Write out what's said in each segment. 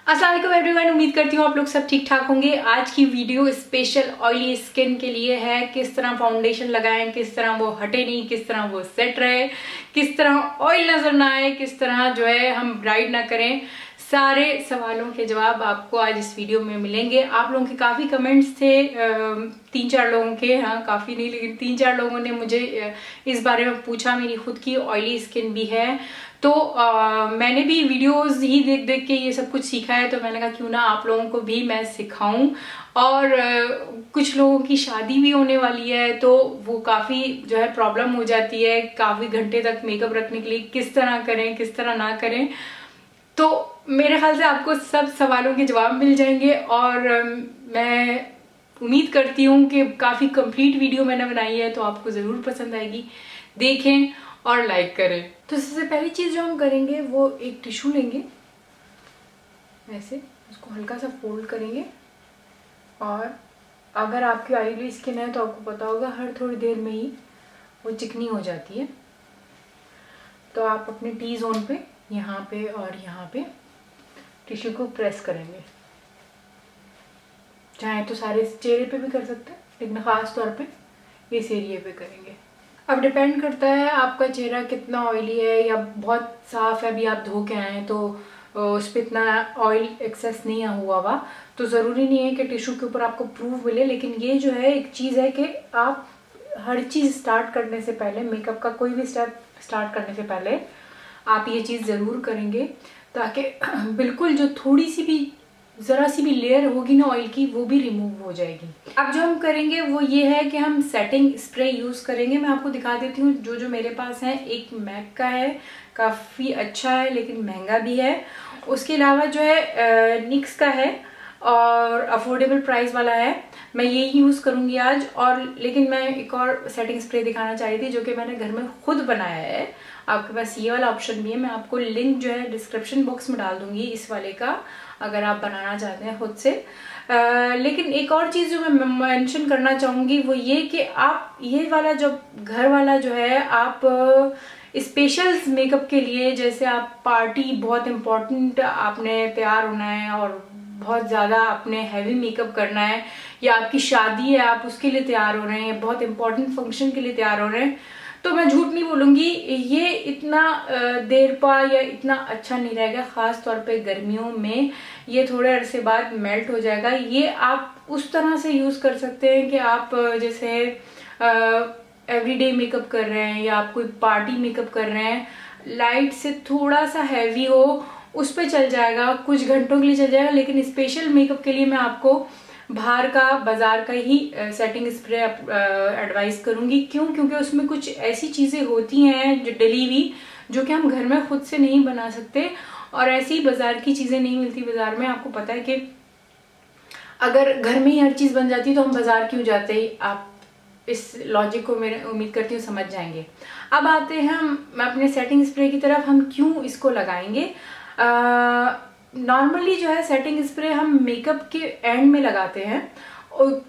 अस्सलाम वालेकुम एवरीवन, उम्मीद करती हूँ आप लोग सब ठीक ठाक होंगे। आज की वीडियो स्पेशल ऑयली स्किन के लिए है। किस तरह फाउंडेशन लगाएं, किस तरह वो हटे नहीं, किस तरह वो सेट रहे, किस तरह ऑयल नजर ना आए, किस तरह जो है हम ब्राइट ना करें। सारे सवालों के जवाब आपको आज इस वीडियो में मिलेंगे। आप लोगों के काफ़ी कमेंट्स थे, 3-4 लोगों के, हाँ काफ़ी नहीं लेकिन 3-4 लोगों ने मुझे इस बारे में पूछा। मेरी खुद की ऑयली स्किन भी है, तो मैंने भी वीडियोस ही देख देख के ये सब कुछ सीखा है, तो मैंने कहा क्यों ना आप लोगों को भी मैं सिखाऊं। और कुछ लोगों की शादी भी होने वाली है, तो वो काफ़ी जो है प्रॉब्लम हो जाती है काफ़ी घंटे तक मेकअप रखने के लिए, किस तरह करें किस तरह ना करें। तो मेरे ख्याल से आपको सब सवालों के जवाब मिल जाएंगे और मैं उम्मीद करती हूँ कि काफ़ी कंप्लीट वीडियो मैंने बनाई है, तो आपको ज़रूर पसंद आएगी। देखें और लाइक करें। तो सबसे पहली चीज़ जो हम करेंगे वो एक टिश्यू लेंगे, ऐसे उसको हल्का सा फोल्ड करेंगे। और अगर आपकी ऑयली स्किन है तो आपको पता होगा हर थोड़ी देर में ही वो चिकनी हो जाती है, तो आप अपने टी जोन पे यहाँ पे और यहाँ पे टिश्यू को प्रेस करेंगे। चाहे तो सारे चेहरे पे भी कर सकते हैं, लेकिन ख़ास तौर पे इस एरिया पे करेंगे। अब डिपेंड करता है आपका चेहरा कितना ऑयली है या बहुत साफ़ है, अभी आप धो के आए तो उस पर इतना ऑयल एक्सेस नहीं हुआ हुआ, तो ज़रूरी नहीं है कि टिश्यू के ऊपर आपको प्रूफ मिले। लेकिन ये जो है एक चीज़ है कि आप हर चीज़ स्टार्ट करने से पहले, मेकअप का कोई भी स्टेप स्टार्ट करने से पहले आप ये चीज़ ज़रूर करेंगे, ताकि बिल्कुल जो थोड़ी सी भी ज़रा सी भी लेयर होगी ना ऑयल की, वो भी रिमूव हो जाएगी। अब जो हम करेंगे वो ये है कि हम सेटिंग स्प्रे यूज़ करेंगे। मैं आपको दिखा देती हूँ जो जो मेरे पास है। एक मैक का है, काफ़ी अच्छा है लेकिन महंगा भी है। उसके अलावा जो है निक्स का है और अफोर्डेबल प्राइस वाला है, मैं ये यूज़ करूँगी आज। और लेकिन मैं एक और सेटिंग स्प्रे दिखाना चाह रही थी जो कि मैंने घर में खुद बनाया है। आपके पास ये वाला ऑप्शन भी है, मैं आपको लिंक जो है डिस्क्रिप्शन बॉक्स में डाल दूंगी इस वाले का, अगर आप बनाना चाहते हैं खुद से। लेकिन एक और चीज़ जो मैं मेंशन करना चाहूँगी वो ये कि आप ये वाला जो घर वाला जो है, आप स्पेशल मेकअप के लिए, जैसे आप पार्टी बहुत इम्पोर्टेंट आपने तैयार होना है और बहुत ज़्यादा आपने हैवी मेकअप करना है, या आपकी शादी है आप उसके लिए तैयार हो रहे हैं, बहुत इंपॉर्टेंट फंक्शन के लिए तैयार हो रहे हैं, तो मैं झूठ नहीं बोलूँगी ये इतना देर पा या इतना अच्छा नहीं रहेगा। ख़ास तौर पे गर्मियों में ये थोड़े अरसे बाद मेल्ट हो जाएगा। ये आप उस तरह से यूज़ कर सकते हैं कि आप जैसे एवरीडे मेकअप कर रहे हैं या आप कोई पार्टी मेकअप कर रहे हैं, लाइट से थोड़ा सा हैवी हो उस पर चल जाएगा, कुछ घंटों के लिए चल जाएगा। लेकिन स्पेशल मेकअप के लिए मैं आपको बाहर का, बाजार का ही सेटिंग स्प्रे एडवाइस करूंगी। क्यों? क्योंकि उसमें कुछ ऐसी चीज़ें होती हैं जो डली हुई, जो कि हम घर में खुद से नहीं बना सकते, और ऐसी बाजार की चीज़ें नहीं मिलती। बाजार में आपको पता है कि अगर घर में ही हर चीज़ बन जाती है तो हम बाजार क्यों जाते ही। आप इस लॉजिक को मेरे उम्मीद करती हूँ समझ जाएंगे। अब आते हैं हम अपने सेटिंग स्प्रे की तरफ। हम क्यों इसको लगाएंगे? नॉर्मली जो है सेटिंग स्प्रे हम मेकअप के एंड में लगाते हैं,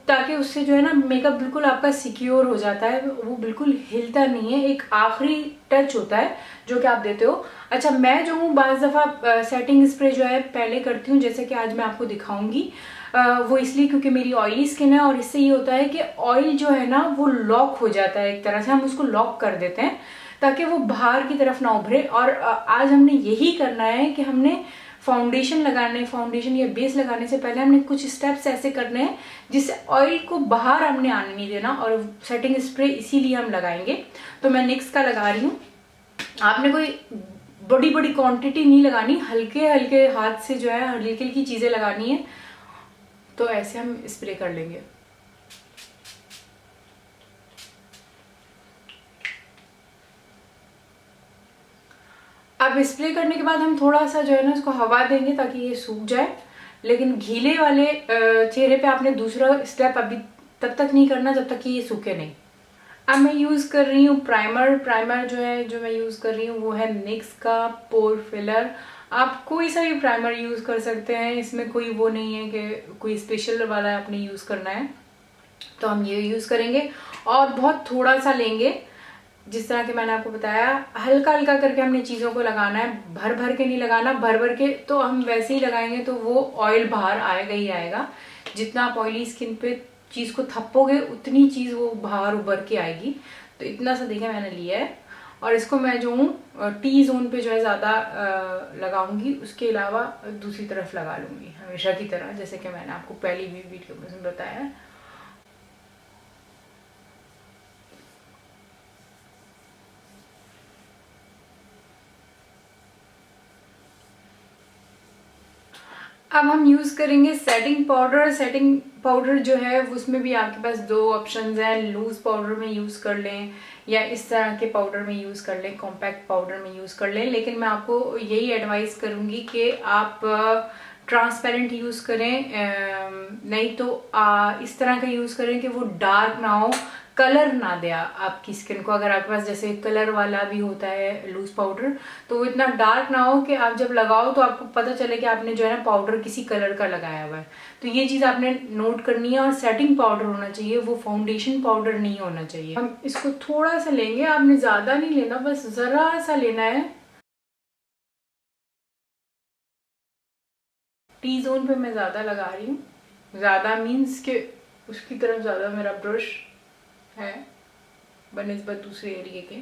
ताकि उससे जो है ना मेकअप बिल्कुल आपका सिक्योर हो जाता है, वो बिल्कुल हिलता नहीं है, एक आखिरी टच होता है जो कि आप देते हो। अच्छा, मैं जो हूँ बाज़ दफ़ा सेटिंग स्प्रे जो है पहले करती हूँ, जैसे कि आज मैं आपको दिखाऊंगी। वो इसलिए क्योंकि मेरी ऑयली स्किन है, और इससे ये होता है कि ऑयल जो है ना वो लॉक हो जाता है, एक तरह से हम उसको लॉक कर देते हैं ताकि वो बाहर की तरफ ना उभरे। और आज हमने यही करना है कि हमने फाउंडेशन लगाने, फाउंडेशन या बेस लगाने से पहले हमने कुछ स्टेप्स ऐसे करने हैं जिससे ऑयल को बाहर हमने आने नहीं देना, और सेटिंग स्प्रे इसीलिए हम लगाएंगे। तो मैं निक्स का लगा रही हूँ। आपने कोई बड़ी बड़ी क्वांटिटी नहीं लगानी, हल्के हल्के हाथ से जो है हल्की हल्की चीज़ें लगानी है, तो ऐसे हम स्प्रे कर लेंगे। अब स्प्रे करने के बाद हम थोड़ा सा जो है ना इसको हवा देंगे ताकि ये सूख जाए। लेकिन गीले वाले चेहरे पे आपने दूसरा स्टेप अभी तब तक नहीं करना जब तक कि ये सूखे नहीं। अब मैं यूज़ कर रही हूँ प्राइमर। प्राइमर जो है, जो मैं यूज़ कर रही हूँ वो है निक्स का पोर फिलर। आप कोई सा भी प्राइमर यूज़ कर सकते हैं, इसमें कोई वो नहीं है कि कोई स्पेशल वाला आपने यूज़ करना है। तो हम ये यूज़ करेंगे और बहुत थोड़ा सा लेंगे, जिस तरह के मैंने आपको बताया, हल्का हल्का करके हमने चीज़ों को लगाना है, भर भर के नहीं लगाना। भर भर के तो हम वैसे ही लगाएंगे तो वो ऑयल बाहर आएगा ही आएगा। जितना आप ऑयली स्किन पे चीज़ को थप्पोगे उतनी चीज़ वो बाहर उभर के आएगी। तो इतना सा देखिए मैंने लिया है, और इसको मैं जो हूँ टी जोन पे जो है ज़्यादा लगाऊंगी, उसके अलावा दूसरी तरफ लगा लूँगी हमेशा की तरह, जैसे कि मैंने आपको पहली भी वीडियो में बताया है। अब हम यूज़ करेंगे सेटिंग पाउडर। सेटिंग पाउडर जो है उसमें भी आपके पास दो ऑप्शंस हैं, लूज पाउडर में यूज़ कर लें या इस तरह के पाउडर में यूज़ कर लें, कॉम्पैक्ट पाउडर में यूज़ कर लें। लेकिन मैं आपको यही एडवाइस करूँगी कि आप ट्रांसपेरेंट यूज़ करें, नहीं तो इस तरह का यूज़ करें कि वो डार्क ना हो, कलर ना दे आपकी स्किन को। अगर आपके पास जैसे कलर वाला भी होता है लूज पाउडर, तो वो इतना डार्क ना हो कि आप जब लगाओ तो आपको पता चले कि आपने जो है ना पाउडर किसी कलर का लगाया हुआ है। तो ये चीज़ आपने नोट करनी है। और सेटिंग पाउडर होना चाहिए, वो फाउंडेशन पाउडर नहीं होना चाहिए। हम इसको थोड़ा सा लेंगे, आपने ज़्यादा नहीं लेना, बस ज़रा सा लेना है। टी जोन पे मैं ज़्यादा लगा रही हूँ, ज़्यादा मीन्स के उसकी तरफ ज़्यादा मेरा ब्रश है बनिस्बत दूसरे एरिए के।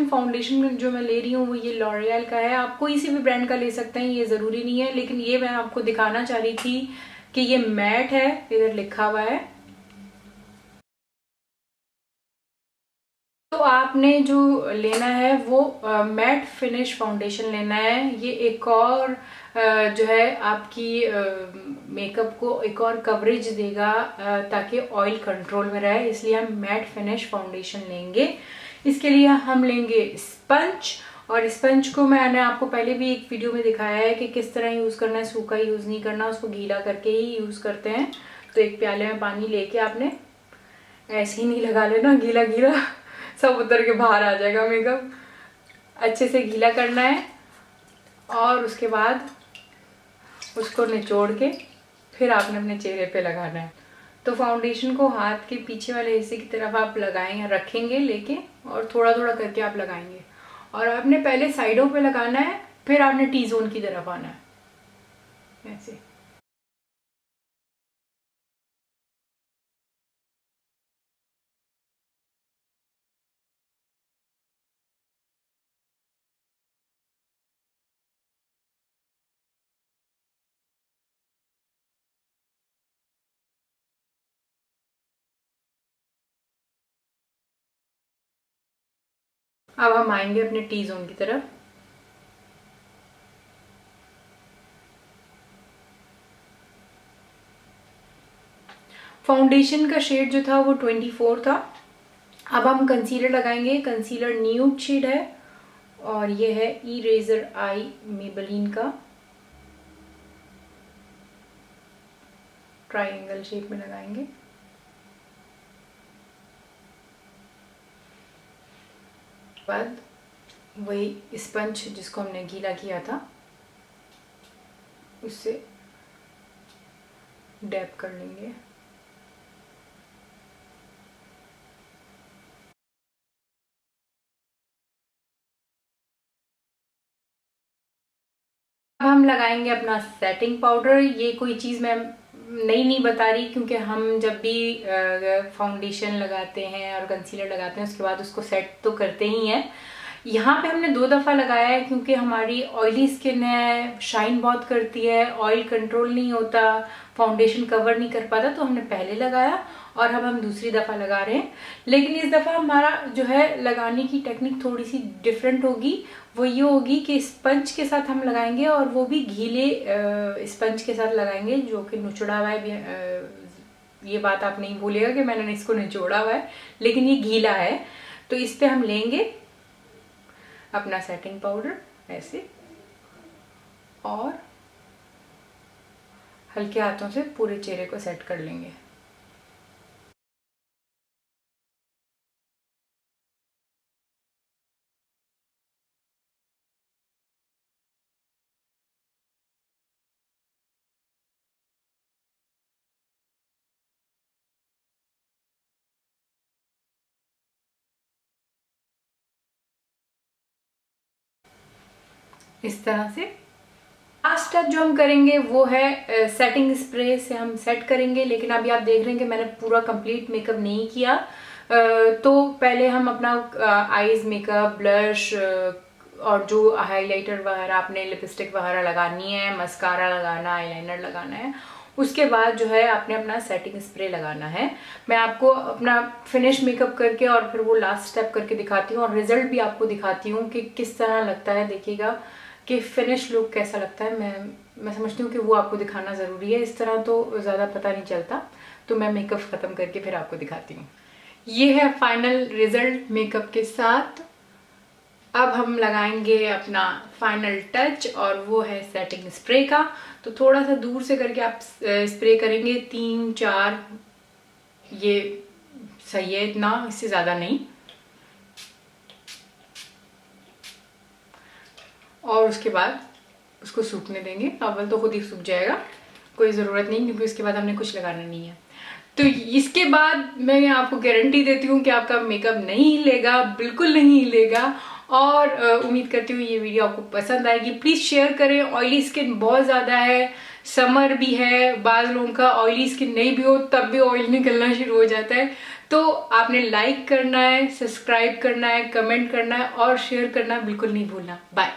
फाउंडेशन जो मैं ले रही हूँ वो ये लॉरियल का है। आप कोई सी भी ब्रांड का ले सकते हैं, ये ज़रूरी नहीं है, लेकिन ये मैं आपको दिखाना चाह रही थी कि ये मैट है, इधर लिखा हुआ है। तो आपने जो लेना है वो मैट फिनिश फाउंडेशन लेना है। ये एक और जो है आपकी मेकअप को एक और कवरेज देगा, ताकि ऑयल कंट्रोल में रहे, इसलिए हम मैट फिनिश फाउंडेशन लेंगे। इसके लिए हम लेंगे स्पंज, और स्पंज को मैंने आपको पहले भी एक वीडियो में दिखाया है कि किस तरह यूज़ करना है। सूखा यूज़ नहीं करना, उसको गीला करके ही यूज़ करते हैं। तो एक प्याले में पानी लेके आपने ऐसे ही नहीं लगा लेना गीला गीला, सब उतर के बाहर आ जाएगा मेकअप। अच्छे से गीला करना है और उसके बाद उसको निचोड़ के फिर आपने अपने चेहरे पे लगाना है। तो फाउंडेशन को हाथ के पीछे वाले हिस्से की तरफ आप लगाएंगे, रखेंगे लेके, और थोड़ा थोड़ा करके आप लगाएंगे। और आपने पहले साइडों पे लगाना है, फिर आपने टी जोन की तरफ आना है ऐसे। अब हम आएंगे अपने टी जोन की तरफ। फाउंडेशन का शेड जो था वो 24 था। अब हम कंसीलर लगाएंगे। कंसीलर न्यूड शेड है और ये है इरेजर आई मेबेलिन का, ट्रायंगल शेप में लगाएंगे। बाद वही स्पंज जिसको हमने गीला किया था उससे डैप कर लेंगे। अब हम लगाएंगे अपना सेटिंग पाउडर। ये कोई चीज़ मैं नई नहीं बता रही, क्योंकि हम जब भी फाउंडेशन लगाते हैं और कंसीलर लगाते हैं उसके बाद उसको सेट तो करते ही हैं। यहाँ पे हमने 2 दफ़ा लगाया है, क्योंकि हमारी ऑयली स्किन है, शाइन बहुत करती है, ऑयल कंट्रोल नहीं होता, फाउंडेशन कवर नहीं कर पाता, तो हमने पहले लगाया और अब हम दूसरी दफ़ा लगा रहे हैं। लेकिन इस दफ़ा हमारा जो है लगाने की टेक्निक थोड़ी सी डिफरेंट होगी। वो ये होगी कि स्पंज के साथ हम लगाएंगे, और वो भी गीले स्पंज के साथ लगाएंगे जो कि निचोड़ा हुआ है। ये बात आप नहीं भूलिएगा कि मैंने इसको निचोड़ा हुआ है, लेकिन ये गीला है। तो इस पे हम लेंगे अपना सेटिंग पाउडर ऐसे, और हल्के हाथों से पूरे चेहरे को सेट कर लेंगे। इस तरह से। लास्ट स्टेप जो हम करेंगे वो है सेटिंग स्प्रे से हम सेट करेंगे, लेकिन अभी आप देख रहे हैं कि मैंने पूरा कंप्लीट मेकअप नहीं किया। तो पहले हम अपना आईज मेकअप, ब्लश और जो हाइलाइटर वगैरह, आपने लिपस्टिक वगैरह लगानी है, मस्कारा लगाना, आईलाइनर लगाना है, उसके बाद जो है आपने अपना सेटिंग स्प्रे लगाना है। मैं आपको अपना फिनिश मेकअप करके और फिर वो लास्ट स्टेप करके दिखाती हूँ और रिजल्ट भी आपको दिखाती हूँ कि किस तरह लगता है। देखिएगा कि फिनिश लुक कैसा लगता है। मैं समझती हूँ कि वो आपको दिखाना ज़रूरी है, इस तरह तो ज़्यादा पता नहीं चलता। तो मैं मेकअप ख़त्म करके फिर आपको दिखाती हूँ। ये है फाइनल रिजल्ट मेकअप के साथ। अब हम लगाएंगे अपना फाइनल टच और वो है सेटिंग स्प्रे का। तो थोड़ा सा दूर से करके आप स्प्रे करेंगे, 3-4, ये सही है इतना, इससे ज़्यादा नहीं। और उसके बाद उसको सूखने देंगे। अव्वल तो खुद ही सूख जाएगा, कोई ज़रूरत नहीं, क्योंकि उसके बाद हमने कुछ लगाना नहीं है। तो इसके बाद मैं आपको गारंटी देती हूँ कि आपका मेकअप नहीं हिलेगा, बिल्कुल नहीं हिलेगा। और उम्मीद करती हूँ ये वीडियो आपको पसंद आएगी। प्लीज़ शेयर करें। ऑयली स्किन बहुत ज़्यादा है, समर भी है, बाज़ लोगों का ऑयली स्किन नहीं भी हो तब भी ऑयल निकलना शुरू हो जाता है। तो आपने लाइक करना है, सब्सक्राइब करना है, कमेंट करना है और शेयर करना बिल्कुल नहीं भूलना। बाय।